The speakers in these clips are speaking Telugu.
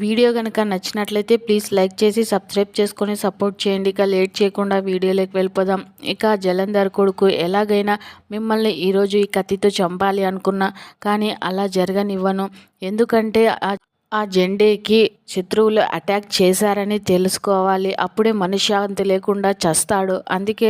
వీడియో గనుక నచ్చినట్లయితే ప్లీజ్ లైక్ చేసి సబ్స్క్రైబ్ చేసుకొని సపోర్ట్ చేయండి. ఇక లేట్ చేయకుండా వీడియోలోకి వెళ్ళిపోదాం. ఇక జలంధర్ కొడుకు ఎలాగైనా మిమ్మల్ని ఈరోజు ఈ కత్తితో చంపాలి అనుకున్నా కానీ అలా జరగనివ్వను. ఎందుకంటే ఆ జెండేకి శత్రువులు అటాక్ చేశారని తెలుసుకోవాలి. అప్పుడే మనశ్శాంతి లేకుండా చస్తాడు. అందుకే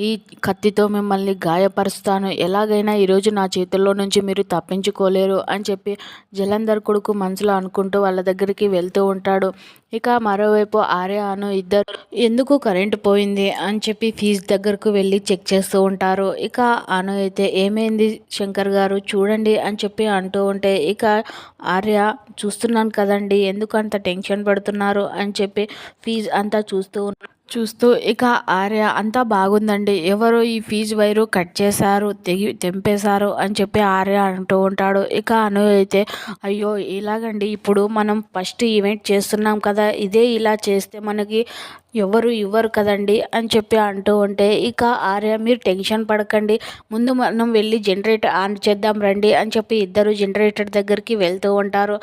ఈ కత్తితో మిమ్మల్ని గాయపరుస్తాను. ఎలాగైనా ఈరోజు నా చేతుల్లో నుంచి మీరు తప్పించుకోలేరు అని చెప్పి జలంధర్ కొడుకు మనసులో అనుకుంటూ వాళ్ళ దగ్గరికి వెళ్తూ ఉంటాడు. ఇక మరోవైపు ఆర్య అను ఇద్దరు ఎందుకు కరెంటు పోయింది అని చెప్పి ఫీజు దగ్గరకు వెళ్ళి చెక్ చేస్తూ ఉంటారు. ఇక అను అయితే ఏమైంది శంకర్ గారు చూడండి అని చెప్పి అంటూ ఉంటే ఇక ఆర్య చూస్తున్నాను కదండి ఎందుకు అంత టెన్షన్ పడుతున్నారు అని చెప్పి ఫీజు అంతా చూస్తూ ఇక ఆర్య అంతా బాగుందండి, ఎవరో ఈ ఫీజు వైరు కట్ చేశారు, తెంపేశారు అని చెప్పి ఆర్య అంటూ ఉంటాడు. ఇక అను అయితే అయ్యో ఇలాగండి, ఇప్పుడు మనం ఫస్ట్ ఈవెంట్ చేస్తున్నాం కదా, ఇదే ఇలా చేస్తే మనకి ఎవరు ఇవ్వరు కదండి అని చెప్పి అంటూ ఉంటే ఇక ఆర్య మీరు టెన్షన్ పడకండి, ముందు మనం వెళ్ళి జనరేటర్ ఆన్ చేద్దాం రండి అని చెప్పి ఇద్దరు జనరేటర్ దగ్గరికి వెళ్తూ ఉంటారు.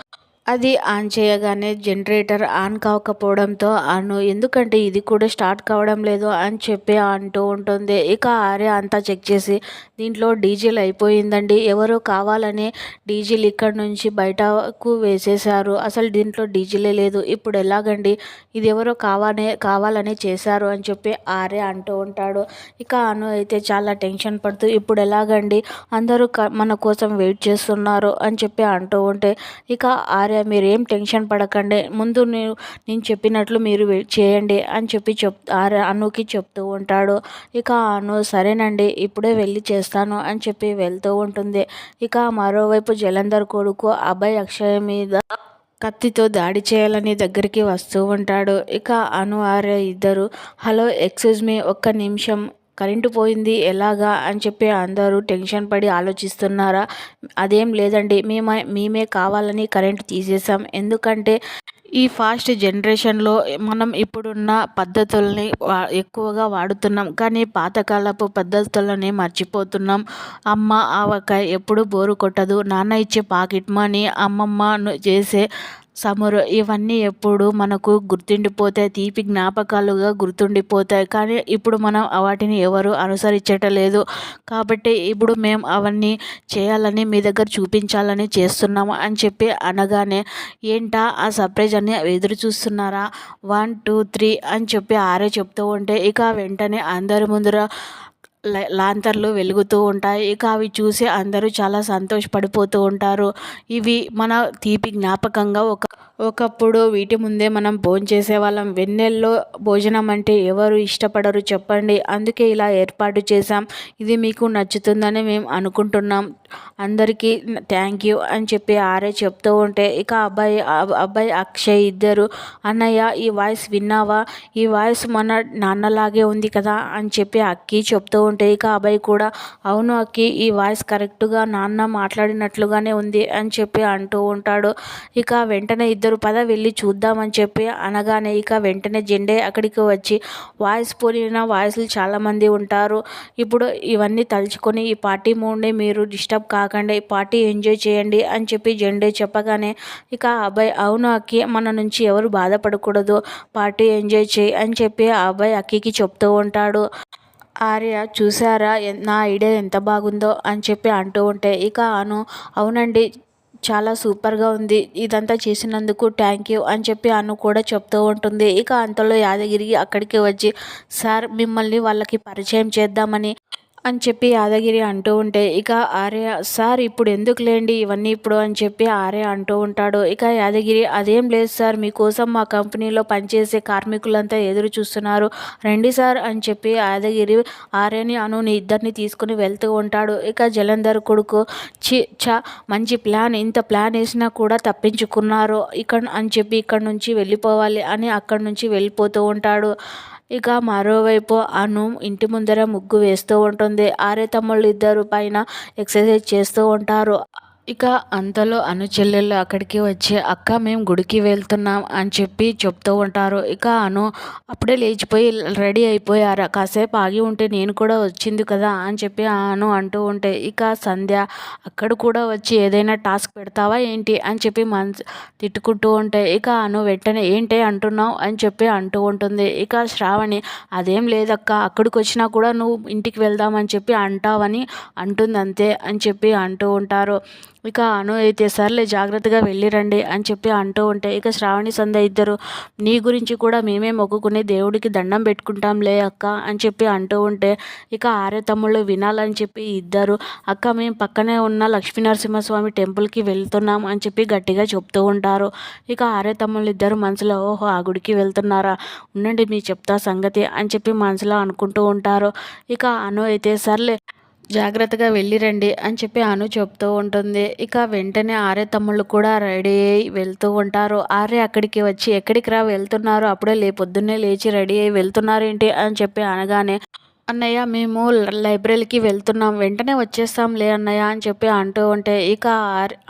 అది ఆన్ చేయగానే జనరేటర్ ఆన్ కాకపోవడంతో అను ఎందుకంటే ఇది కూడా స్టార్ట్ కావడం లేదు అని చెప్పి అంటూ ఉంటుంది. ఇక ఆర్య అంతా చెక్ చేసి దీంట్లో డీజిల్ అయిపోయిందండి, ఎవరో కావాలని డీజిల్ ఇక్కడ నుంచి బయటకు వేసేశారు, అసలు దీంట్లో డీజిలే లేదు, ఇప్పుడు ఎలాగండి, ఇది ఎవరో కావాలని చేశారు అని చెప్పి ఆర్య అంటూ ఉంటాడు. ఇక అను అయితే చాలా టెన్షన్ పడుతూ ఇప్పుడు ఎలాగండి, అందరూ మన కోసం వెయిట్ చేస్తున్నారు అని చెప్పి అంటూ ఉంటే ఇక ఆర్య మీరేం టెన్షన్ పడకండి, ముందు నేను చెప్పినట్లు మీరు చేయండి అని చెప్పి అనుకి చెప్తూ ఉంటాడు. ఇక అను సరేనండి ఇప్పుడే వెళ్ళి చేస్తాను అని చెప్పి వెళ్తూ ఉంటుంది. ఇక మరోవైపు జలంధర్ కొడుకు అభయ్ అక్షయ్ మీద కత్తితో దాడి చేయాలని దగ్గరికి వస్తూ ఉంటాడు. ఇక అను ఆర్య ఇద్దరు హలో ఎక్స్క్యూజ్ మీ ఒక్క నిమిషం, కరెంటు పోయింది ఎలాగా అని చెప్పి అందరూ టెన్షన్ పడి ఆలోచిస్తున్నారా, అదేం లేదండి, మేమే కావాలని కరెంటు తీసేసాం, ఎందుకంటే ఈ ఫాస్ట్ జనరేషన్లో మనం ఇప్పుడున్న పద్ధతుల్ని ఎక్కువగా వాడుతున్నాం కానీ పాతకాలపు పద్ధతులని మర్చిపోతున్నాం. అమ్మ ఆవకాయ ఎప్పుడు బోరు కొట్టదు, నాన్న ఇచ్చే పాకెట్ మనీ, అమ్మమ్మ చేసే సమురు ఇవన్నీ ఎప్పుడు మనకు గుర్తుండిపోతాయి, తీపి జ్ఞాపకాలుగా గుర్తుండిపోతాయి. కానీ ఇప్పుడు మనం వాటిని ఎవరు అనుసరించటలేదు. కాబట్టి ఇప్పుడు మేము అవన్నీ చేయాలని మీ దగ్గర చూపించాలని చేస్తున్నాము అని చెప్పి అనగానే ఏంటా ఆ సర్ప్రైజ్ అని ఎదురు చూస్తున్నారా, 1 2 3 అని చెప్పి ఆరే చెప్తూ ఉంటే ఇక వెంటనే అందరి ముందర లాంతర్లు వెలుగుతూ ఉంటాయి. ఇక అవి చూసి అందరూ చాలా సంతోషపడిపోతూ ఉంటారు. ఇవి మన తీపి జ్ఞాపకంగా ఒకప్పుడు వీటి ముందే మనం భోంచేసేవాళ్ళం. వెన్నెల్లో భోజనం అంటే ఎవరు ఇష్టపడరు చెప్పండి, అందుకే ఇలా ఏర్పాటు చేశాం, ఇది మీకు నచ్చుతుందని మేము అనుకుంటున్నాం, అందరికీ థ్యాంక్ యూ అని చెప్పి ఆరే చెప్తూ ఉంటే ఇక అబ్బాయి అక్షయ్ ఇద్దరు అన్నయ్య ఈ వాయిస్ విన్నావా, ఈ వాయిస్ మన నాన్నలాగే ఉంది కదా అని చెప్పి అక్కి చెప్తూ ఉంటే ఇక అబ్బాయి కూడా అవును అక్కి ఈ వాయిస్ కరెక్ట్గా నాన్న మాట్లాడినట్లుగానే ఉంది అని చెప్పి అంటూ ఉంటాడు. ఇక వెంటనే ఇద్దరు పద వెళ్ళి చూద్దామని చెప్పి అనగానే ఇక వెంటనే జెండే అక్కడికి వచ్చి వాయిస్ పోయిన వాయిస్లు చాలామంది ఉంటారు, ఇప్పుడు ఇవన్నీ తలుచుకొని ఈ పార్టీ మూడ్ని మీరు డిస్టర్బ్ కాకండి, పార్టీ ఎంజాయ్ చేయండి అని చెప్పి జెండే చెప్పగానే ఇక అబ్బాయి అవును అక్కి మన నుంచి ఎవరు బాధపడకూడదు, పార్టీ ఎంజాయ్ చేయి అని చెప్పి ఆ అబ్బాయి అక్కికి చెప్తూ ఉంటాడు. ఆర్య చూసారా నా ఐడియా ఎంత బాగుందో అని చెప్పి అంటూ ఉంటే ఇక అవునండి చాలా సూపర్గా ఉంది, ఇదంతా చేసినందుకు థ్యాంక్ యూ అని చెప్పి అను కూడా చెప్తూ ఉంటుంది. ఇక అంతలో యాదగిరి అక్కడికి వచ్చి సార్ మిమ్మల్ని వాళ్ళకి పరిచయం చేద్దామని అని చెప్పి యాదగిరి అంటూ ఉంటే ఇక ఆర్య సార్ ఇప్పుడు ఎందుకు లేండి ఇవన్నీ ఇప్పుడు అని చెప్పి ఆర్య అంటూ ఉంటాడు. ఇక యాదగిరి అదేం లేదు సార్, మీకోసం మా కంపెనీలో పనిచేసే కార్మికులంతా ఎదురు చూస్తున్నారు, రండి సార్ అని చెప్పి యాదగిరి ఆర్యని అనుని ఇద్దరిని తీసుకుని వెళ్తూ ఉంటాడు. ఇక జలంధర్ కొడుకు మంచి ప్లాన్, ఇంత ప్లాన్ వేసినా కూడా తప్పించుకున్నారు ఇక్కడ అని చెప్పి ఇక్కడ నుంచి వెళ్ళిపోవాలి అని అక్కడి నుంచి వెళ్ళిపోతూ ఉంటాడు. ఇక మరోవైపు అను ఇంటి ముందర ముగ్గు వేస్తూ ఉంటుంది. ఆర్య తమ్ముళ్ళు ఇద్దరు పైన ఎక్సర్సైజ్ చేస్తూ ఉంటారు. ఇక అంతలో చెల్లెళ్ళు అక్కడికి వచ్చి అక్క మేము గుడికి వెళ్తున్నాం అని చెప్పి చెప్తూ ఉంటారు. ఇక అప్పుడే లేచిపోయి రెడీ అయిపోయారా, కాసేపు ఆగి ఉంటే నేను కూడా వచ్చింది కదా అని చెప్పి అంటూ ఉంటే, ఇక సంధ్య అక్కడ కూడా వచ్చి ఏదైనా టాస్క్ పెడతావా ఏంటి అని చెప్పి తిట్టుకుంటూ ఉంటే, ఇక వెంటనే ఏంటి అంటున్నావు అని చెప్పి అంటూ ఉంటుంది. ఇక శ్రావణి అదేం లేదక్క, అక్కడికి వచ్చినా కూడా నువ్వు ఇంటికి వెళ్దామని చెప్పి అంటావని అంటుంది అంతే అని చెప్పి అంటూ ఉంటారు. ఇక అయితే సర్లే జాగ్రత్తగా వెళ్ళిరండి అని చెప్పి అంటూ ఉంటే, ఇక శ్రావణి సంధ్య ఇద్దరు నీ గురించి కూడా మేమే మొక్కుకుని దేవుడికి దండం పెట్టుకుంటాంలే అక్క అని చెప్పి అంటూ ఉంటే, ఇక ఆర్య తమ్ముళ్ళు వినాలని చెప్పి ఇద్దరు అక్క మేము పక్కనే ఉన్న లక్ష్మీనరసింహస్వామి టెంపుల్కి వెళ్తున్నాం అని చెప్పి గట్టిగా చెప్తూ ఉంటారు. ఇక ఆర్య తమ్ముళ్ళు ఇద్దరు మనసులో ఓహో ఆ గుడికి వెళ్తున్నారా, ఉండండి మీ చెప్తా సంగతి అని చెప్పి మనసులో అనుకుంటూ ఉంటారు. ఇక అయితే సర్లే జాగ్రత్తగా వెళ్ళిరండి అని చెప్పి చెప్తూ ఉంటుంది. ఇక వెంటనే ఆర్య తమ్ముళ్ళు కూడా రెడీ అయ్యి వెళ్తూ ఉంటారు. ఆర్య అక్కడికి వచ్చి ఎక్కడికి రా వెళ్తున్నారు, అప్పుడే పొద్దున్నే లేచి రెడీ అయ్యి వెళ్తున్నారేంటి అని చెప్పి అనగానే అన్నయ్య మేము లైబ్రరీకి వెళ్తున్నాం, వెంటనే వచ్చేస్తాంలే అన్నయ్య అని చెప్పి అంటూ ఉంటే, ఇక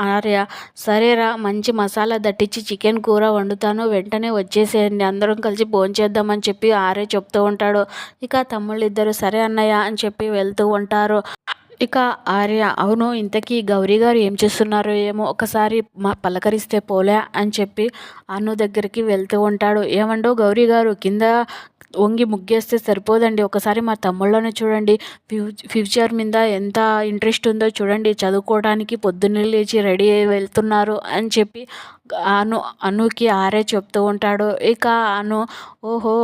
ఆర్య సరేరా మంచి మసాలా దట్టించి చికెన్ కూర వండుతాను, వెంటనే వచ్చేసేయండి అందరం కలిసి భోంచేద్దామని చెప్పి ఆర్య చెప్తూ ఉంటాడు. ఇక తమ్ముళ్ళు ఇద్దరు సరే అన్నయ్య అని చెప్పి వెళ్తూ ఉంటారు. ఇక ఆర్య అవును ఇంతకీ గౌరీ గారు ఏం చేస్తున్నారో ఏమో, ఒకసారి పలకరిస్తే పోలే అని చెప్పి దగ్గరికి వెళ్తూ ఉంటాడు. ఏమండో గౌరీ గారు కింద వంగి ముగ్గేస్తే సరిపోదండి, ఒకసారి మా తమ్ముళ్ళను చూడండి, ఫ్యూచర్ మీద ఎంత ఇంట్రెస్ట్ ఉందో చూడండి, చదువుకోవడానికి పొద్దున్నే లేచి రెడీ అయ్యి వెళ్తున్నారు అని చెప్పి అనుకి ఆర్య చెప్తూ ఉంటాడు. ఇక ఓహో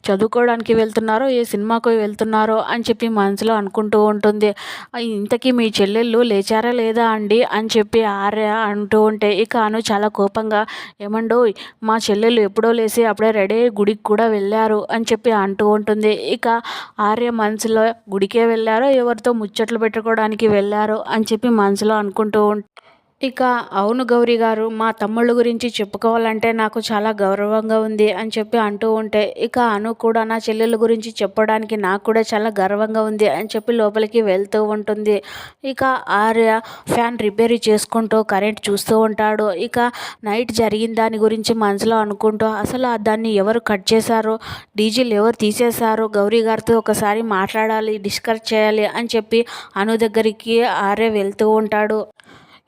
చదువుకోవడానికి వెళ్తున్నారో ఏ సినిమాకు వెళ్తున్నారో అని చెప్పి మనసులో అనుకుంటూ ఉంటుంది. ఇంతకీ మీ చెల్లెళ్ళు లేచారా లేదా అండి అని చెప్పి ఆర్య అంటూ ఉంటే, ఇక చాలా కోపంగా ఏమండో మా చెల్లెళ్ళు ఎప్పుడో లేసి అప్పుడే రెడీ అయ్యి గుడికి కూడా వెళ్ళారు అని చెప్పి అంటూ ఉంటుంది. ఇక ఆర్య మనసులో గుడికే వెళ్ళారో ఎవరితో ముచ్చట్లు పెట్టుకోవడానికి వెళ్ళారో అని చెప్పి మనసులో అనుకుంటూ ఇక అవును గౌరీ గారు మా తమ్ముళ్ళ గురించి చెప్పుకోవాలంటే నాకు చాలా గౌరవంగా ఉంది అని చెప్పి అంటూ ఉంటే, ఇక కూడా నా చెల్లెళ్ళ గురించి చెప్పడానికి నాకు కూడా చాలా గర్వంగా ఉంది అని చెప్పి లోపలికి వెళ్తూ ఉంటుంది. ఇక ఆర్య ఫ్యాన్ రిపేర్ చేసుకుంటూ కరెంట్ చూస్తూ ఉంటాడు. ఇక నైట్ జరిగిన దాని గురించి మనసులో అనుకుంటూ అసలు దాన్ని ఎవరు కట్ చేశారో, డీజిల్ ఎవరు తీసేశారో గౌరీ గారితో ఒకసారి మాట్లాడాలి, డిస్కస్ చేయాలి అని చెప్పి దగ్గరికి ఆర్య వెళ్తూ ఉంటాడు.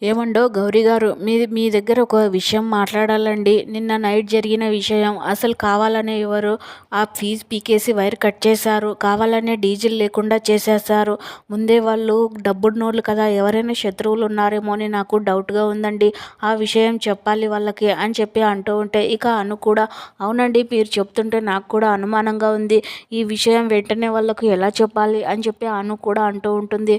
ఏమండో గౌరీ గారు మీ దగ్గర ఒక విషయం మాట్లాడాలండి, నిన్న నైట్ జరిగిన విషయం, అసలు కావాలనే ఎవరు ఆ ఫీజు పీకేసి వైర్ కట్ చేశారు, కావాలనే డీజిల్ లేకుండా చేసేసారు, ముందే వాళ్ళు డబ్బున్నోళ్ళు కదా, ఎవరైనా శత్రువులు ఉన్నారేమో అని నాకు డౌట్గా ఉందండి, ఆ విషయం చెప్పాలి వాళ్ళకి అని చెప్పి అంటూ ఉంటే, ఇక కూడా అవునండి మీరు చెప్తుంటే నాకు కూడా అనుమానంగా ఉంది, ఈ విషయం వెంటనే వాళ్ళకు ఎలా చెప్పాలి అని చెప్పి కూడా అంటూ ఉంటుంది.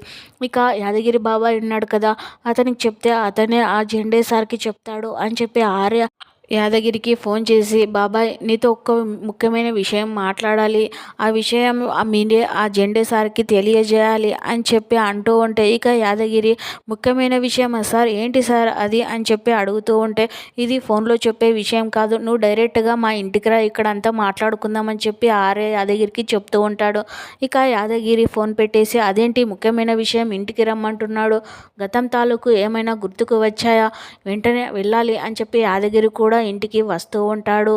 ఇక యాదగిరి బాబాయ్ ఉన్నాడు కదా, అతనికి చెప్తే అతనే ఆ జెండే సార్కి చెప్తాడు అని చెప్పి ఆర్య యాదగిరికి ఫోన్ చేసి బాబాయ్ నీతో ఒక్క ముఖ్యమైన విషయం మాట్లాడాలి, ఆ విషయం మీరే ఆ జెండే సార్కి తెలియజేయాలి అని చెప్పి అంటూ ఉంటే, ఇక యాదగిరి ముఖ్యమైన విషయమా సార్, ఏంటి సార్ అది అని చెప్పి అడుగుతూ ఉంటే, ఇది ఫోన్లో చెప్పే విషయం కాదు, నువ్వు డైరెక్ట్గా మా ఇంటికి రా, ఇక్కడ అంతా మాట్లాడుకుందామని చెప్పి ఆర్య యాదగిరికి చెప్తూ ఉంటాడు. ఇక యాదగిరి ఫోన్ పెట్టేసి అదేంటి ముఖ్యమైన విషయం ఇంటికి రమ్మంటున్నాడు, గతం తాలూకు ఏమైనా గుర్తుకు వచ్చాయా, వెంటనే వెళ్ళాలి అని చెప్పి యాదగిరి కూడా ఇంటికి వస్తూ ఉంటాడు.